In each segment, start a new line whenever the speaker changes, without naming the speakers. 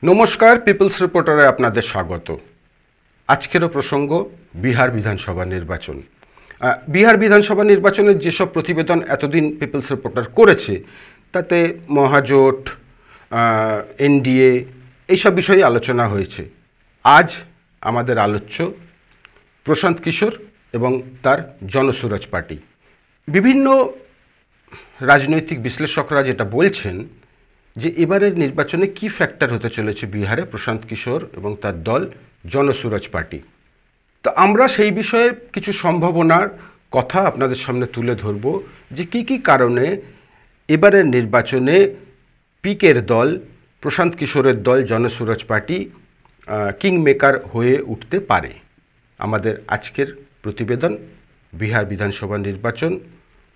নমস্কার, পিপলস রিপোর্টারে আপনাদের স্বাগত। আজকেরও প্রসঙ্গ বিহার বিধানসভা নির্বাচন। বিহার বিধানসভা নির্বাচনের যেসব প্রতিবেদন এতদিন পিপলস রিপোর্টার করেছে তাতে মহাজোট, এনডিএ এইসব বিষয়ে আলোচনা হয়েছে। আজ আমাদের আলোচ্য প্রশান্ত কিশোর এবং তার জনসুরাজ পার্টি। বিভিন্ন রাজনৈতিক বিশ্লেষকরা যেটা বলছেন যে এবারের নির্বাচনে কি ফ্যাক্টর হতে চলেছে বিহারে প্রশান্ত কিশোর এবং তার দল জনসুরাজ পার্টি। তো আমরা সেই বিষয়ে কিছু সম্ভাবনার কথা আপনাদের সামনে তুলে ধরব যে কি কি কারণে এবারের নির্বাচনে পিকের দল প্রশান্ত কিশোরের দল জনসুরাজ পার্টি কিংমেকার হয়ে উঠতে পারে। আমাদের আজকের প্রতিবেদন বিহার বিধানসভা নির্বাচন।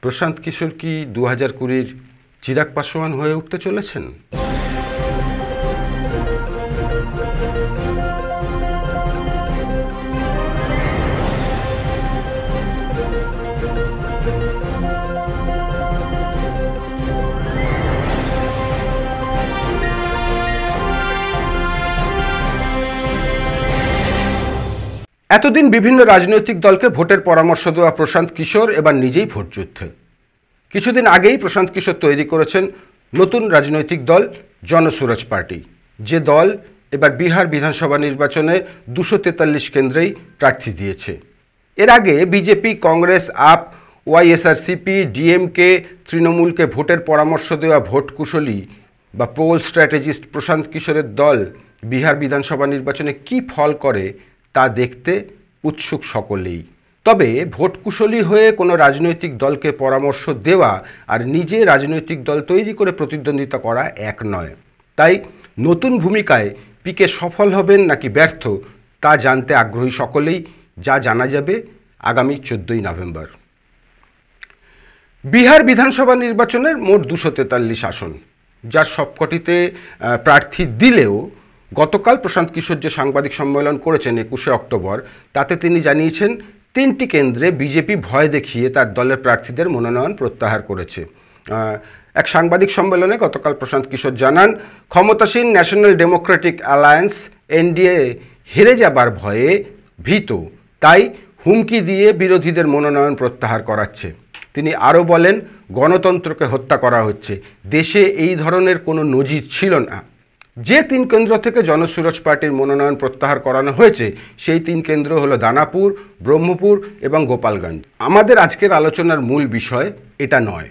প্রশান্ত কিশোর কি 2020-র চিরাগ পাসওয়ান হয়ে উঠতে চলেছেন? এতদিন বিভিন্ন রাজনৈতিক দলকে ভোটের পরামর্শ দেওয়া প্রশান্ত কিশোর এবার নিজেই ভোটযুদ্ধে। কিছুদিন আগেই প্রশান্ত কিশোর তৈরি করেছেন নতুন রাজনৈতিক দল জনসুরাজ পার্টি, যে দল এবার বিহার বিধানসভা নির্বাচনে 243 কেন্দ্রেই প্রার্থী দিয়েছে। এর আগে BJP, Congress, up, YSRCP, DMK, তৃণমূলকে ভোটের পরামর্শ দেওয়া ভোট কুশলী বা পোল স্ট্র্যাটেজিস্ট প্রশান্ত কিশোরের দল বিহার বিধানসভা নির্বাচনে কি ফল করে তা দেখতে উৎসুক সকলেই। তবে ভোট কুশলী হয়ে কোনো রাজনৈতিক দলকে পরামর্শ দেওয়া আর নিজে রাজনৈতিক দল তৈরি করে প্রতিদ্বন্দ্বিতা করা এক নয়। তাই নতুন ভূমিকায় পিকে সফল হবেন নাকি ব্যর্থ তা জানতে আগ্রহী সকলেই। যা জানা যাবে আগামী 14ই নভেম্বর। বিহার বিধানসভা নির্বাচনের মোট 243 আসন, যার সবকটিতে প্রার্থী দিলেও গতকাল প্রশান্ত কিশোর যে সাংবাদিক সম্মেলন করেছেন 21শে অক্টোবর, তাতে তিনি জানিয়েছেন 3টি কেন্দ্রে বিজেপি ভয় দেখিয়ে তার দলের প্রার্থীদের মনোনয়ন প্রত্যাহার করেছে। এক সাংবাদিক সম্মেলনে গতকাল প্রশান্ত কিশোর জানান, ক্ষমতাসীন ন্যাশনাল ডেমোক্রেটিক অ্যালায়েন্স এনডিএ হেরে যাবার ভয়ে ভীত, তাই হুমকি দিয়ে বিরোধীদের মনোনয়ন প্রত্যাহার করাচ্ছে। তিনি আরও বলেন, গণতন্ত্রকে হত্যা করা হচ্ছে, দেশে এই ধরনের কোনো নজির ছিল না। যে 3 কেন্দ্র থেকে জনসুরাজ পার্টির মনোনয়ন প্রত্যাহার করানো হয়েছে সেই 3 কেন্দ্র হলো দানাপুর, ব্রহ্মপুর এবং গোপালগঞ্জ। আমাদের আজকের আলোচনার মূল বিষয় এটা নয়।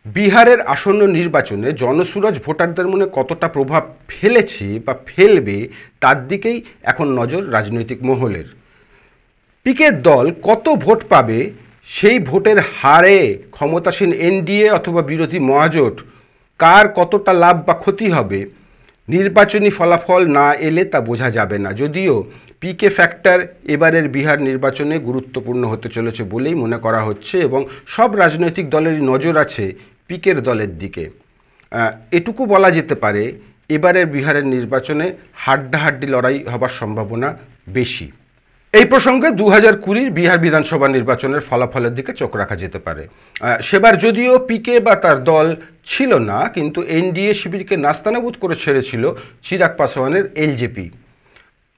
বিহারের আসন্ন নির্বাচনে জনসুরাজ ভোটারদের মনে কতটা প্রভাব ফেলেছে বা ফেলবে তার দিকেই এখন নজর রাজনৈতিক মহলের। পিকের দল কত ভোট পাবে, সেই ভোটের হারে ক্ষমতাসীন এনডিএ অথবা বিরোধী মহাজোট কার কতটা লাভ বা ক্ষতি হবে, নির্বাচনী ফলাফল না এলে তা বোঝা যাবে না। যদিও পিকে ফ্যাক্টর এবারের বিহার নির্বাচনে গুরুত্বপূর্ণ হতে চলেছে বলেই মনে করা হচ্ছে এবং সব রাজনৈতিক দলেরই নজর আছে পিকের দলের দিকে। এটুকু বলা যেতে পারে, এবারের বিহারের নির্বাচনে হাড্ডাহাড্ডি লড়াই হবার সম্ভাবনা বেশি। এই প্রসঙ্গে 2020-র বিহার বিধানসভা নির্বাচনের ফলাফলের দিকে চোখ রাখা যেতে পারে। সেবার যদিও পিকে বা তার দল ছিল না, কিন্তু এনডিএ শিবিরকে নাস্তানাবুদ করে ছেড়েছিল চিরাগ পাসওয়ানের এলজেপি।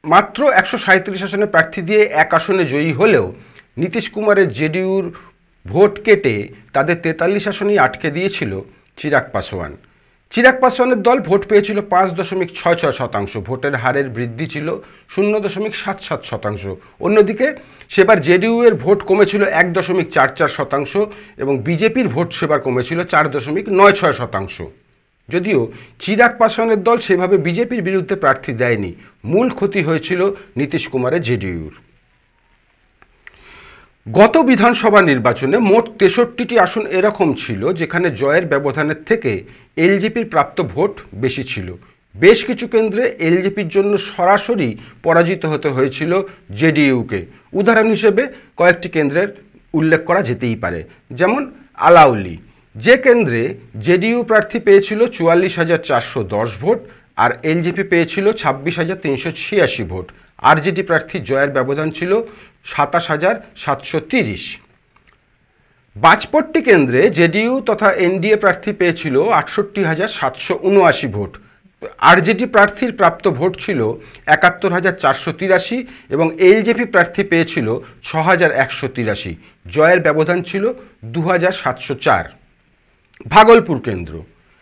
মাত্র 137 আসনে প্রার্থী দিয়ে 1 আসনে জয়ী হলেও নীতিশ কুমারের জেডিইউর ভোট কেটে তাদের 43 আসনেই আটকে দিয়েছিল চিরাগ পাসওয়ান। চিরাগ পাসওয়ানের দল ভোট পেয়েছিল 5.66%, ভোটের হারের বৃদ্ধি ছিল 0.77%। অন্যদিকে সেবার জেডিইউ এর ভোট কমেছিল 1.44% এবং বিজেপির ভোট সেবার কমেছিল 4.96%। যদিও চিরাগ পাসওয়ানের দল সেভাবে বিজেপির বিরুদ্ধে প্রার্থী দেয়নি, মূল ক্ষতি হয়েছিল নীতিশ কুমারের জেডিইউর। গত বিধানসভা নির্বাচনে মোট 63টি আসন এরকম ছিল যেখানে জয়ের ব্যবধানের থেকে এলজেপির প্রাপ্ত ভোট বেশি ছিল। বেশ কিছু কেন্দ্রে এলজেপির জন্য সরাসরি পরাজিত হতে হয়েছিল জেডিইউকে। উদাহরণ হিসেবে কয়েকটি কেন্দ্রের উল্লেখ করা যেতেই পারে, যেমন আলাউলি, যে কেন্দ্রে জেডিইউ প্রার্থী পেয়েছিল 44,410 ভোট আর এলজেপি পেয়েছিল 26,386 ভোট। আরজেডি প্রার্থী জয়ের ব্যবধান ছিল 27,730। বাজপট্টি কেন্দ্রে জেডিইউ তথা এনডিএ প্রার্থী পেয়েছিল 68,779 ভোট। আরজেডি প্রার্থীর প্রাপ্ত ভোট ছিল ৭১,৪৮৩ এবং এলজেপি প্রার্থী পেয়েছিল ৬,১৮৩। জয়ের ব্যবধান ছিল ২,৭০৪।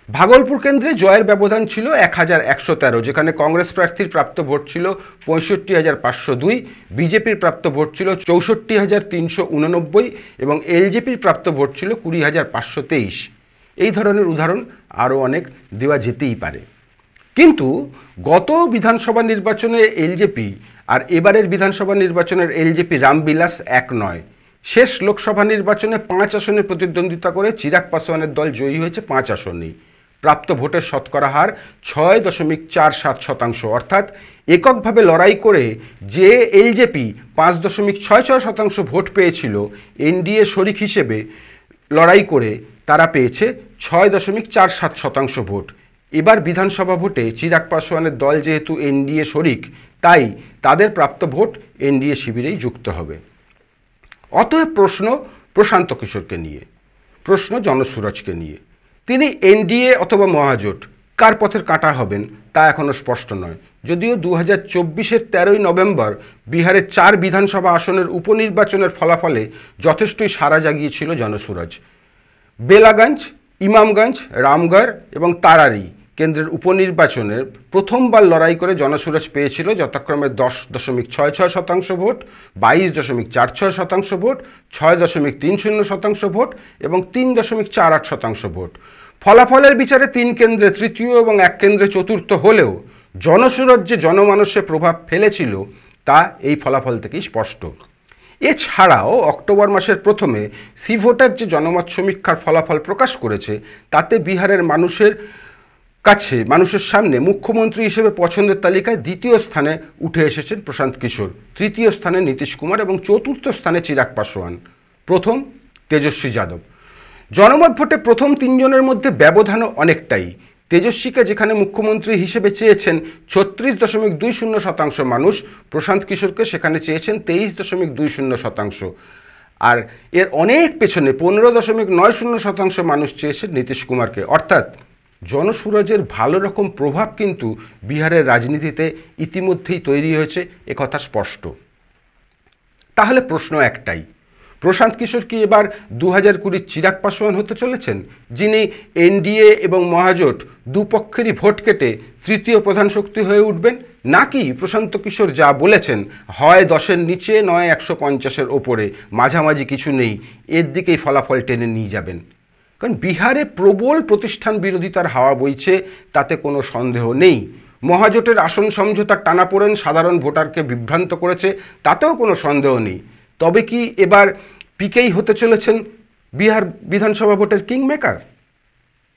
ভাগলপুর কেন্দ্রে জয়ের ব্যবধান ছিল ১,১১৩, যেখানে কংগ্রেস প্রার্থীর প্রাপ্ত ভোট ছিল ৬৫,৫০২, বিজেপির প্রাপ্ত ভোট ছিল ৬৪,৩৮৯ এবং এলজেপির প্রাপ্ত ভোট ছিল ২০,৫২৩। এই ধরনের উদাহরণ আরও অনেক দেওয়া যেতেই পারে। কিন্তু গত বিধানসভা নির্বাচনে এলজেপি আর এবারের বিধানসভা নির্বাচনের এলজেপি রামবিলাস এক নয়। শেষ লোকসভা নির্বাচনে ৫ আসনে প্রতিদ্বন্দ্বিতা করে চিরাগ পাসওয়ানের দল জয়ী হয়েছে ৫ আসনেই। প্রাপ্ত ভোটের শতকরা হার ৬.৪৭%, অর্থাৎ এককভাবে লড়াই করে যে এলজেপি ৫.৬৬% ভোট পেয়েছিল, এনডিএ শরিক হিসেবে লড়াই করে তারা পেয়েছে ৬.৪৭% ভোট। এবার বিধানসভা ভোটে চিরাগ পাসওয়ানের দল যেহেতু এনডিএ শরিক, তাই তাদের প্রাপ্ত ভোট এনডিএ শিবিরেই যুক্ত হবে। অতএব প্রশ্ন প্রশান্ত কিশোরকে নিয়ে, প্রশ্ন জনসুরজকে নিয়ে। তিনি এনডিএ অথবা মহাজোট কার পথের কাঁটা হবেন তা এখনও স্পষ্ট নয়। যদিও ২০২৪-এর ১৩ই নভেম্বর বিহারের ৪ বিধানসভা আসনের উপনির্বাচনের ফলাফলে যথেষ্টই সাড়া জাগিয়েছিল জনসুরজ। বেলাগঞ্জ, ইমামগঞ্জ, রামগড় এবং তারারি কেন্দ্রের উপনির্বাচনের প্রথমবার লড়াই করে জনসুরজ পেয়েছিল যথাক্রমে 10.66% ভোট, 22.46% ভোট, 6.30% ভোট এবং 3.48% ভোট। ফলাফলের বিচারে 3 কেন্দ্রে তৃতীয় এবং 1 কেন্দ্রে চতুর্থ হলেও জনসুরজ যে জনমানসে প্রভাব ফেলেছিল তা এই ফলাফল থেকেই স্পষ্ট। এছাড়াও অক্টোবর মাসের প্রথমে সিভোটার যে জনমত সমীক্ষার ফলাফল প্রকাশ করেছে, তাতে বিহারের মানুষের সামনে মুখ্যমন্ত্রী হিসেবে পছন্দের তালিকায় 2য় স্থানে উঠে এসেছেন প্রশান্ত কিশোর, 3য় স্থানে নীতিশ কুমার এবং 4র্থ স্থানে চিরাগ পাসওয়ান, প্রথম তেজস্বী যাদব। জনমত ভোটে প্রথম 3 জনের মধ্যে ব্যবধানও অনেকটাই। তেজস্বীকে যেখানে মুখ্যমন্ত্রী হিসেবে চেয়েছেন 36.20% মানুষ, প্রশান্ত কিশোরকে সেখানে চেয়েছেন 23.20%। আর এর অনেক পেছনে 15.90% মানুষ চেয়েছেন নীতিশ কুমারকে। অর্থাৎ জনসুরজের ভালো রকম প্রভাব কিন্তু বিহারের রাজনীতিতে ইতিমধ্যেই তৈরি হয়েছে, একথা স্পষ্ট। তাহলে প্রশ্ন একটাই, প্রশান্ত কিশোর কি এবার 2020 চিরাগ পাসওয়ান হতে চলেছেন, যিনি এনডিএ এবং মহাজোট দুপক্ষেরই ভোট কেটে তৃতীয় প্রধান শক্তি হয়ে উঠবেন, নাকি প্রশান্ত কিশোর যা বলেছেন হয় 10-এর নিচে নয় 150-এর ওপরে, মাঝামাঝি কিছু নেই, এর দিকেই ফলাফল টেনে নিয়ে যাবেন? কারণ বিহারে প্রবল প্রতিষ্ঠান বিরোধিতার হাওয়া বইছে, তাতে কোনো সন্দেহ নেই। মহাজোটের আসন সমঝোতার টানাপোড়েন সাধারণ ভোটারকে বিভ্রান্ত করেছে, তাতেও কোনো সন্দেহ নেই। তবে কি এবার পিকেই হতে চলেছেন বিহার বিধানসভা ভোটের কিং মেকার?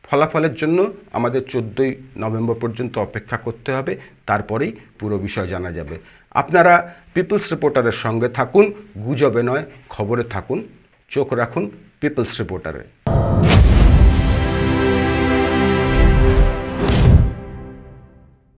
ফলাফলের জন্য আমাদের 14ই নভেম্বর পর্যন্ত অপেক্ষা করতে হবে, তারপরেই পুরো বিষয় জানা যাবে। আপনারা পিপলস রিপোর্টারের সঙ্গে থাকুন, গুজবে নয় খবরে থাকুন, চোখ রাখুন পিপলস রিপোর্টারে।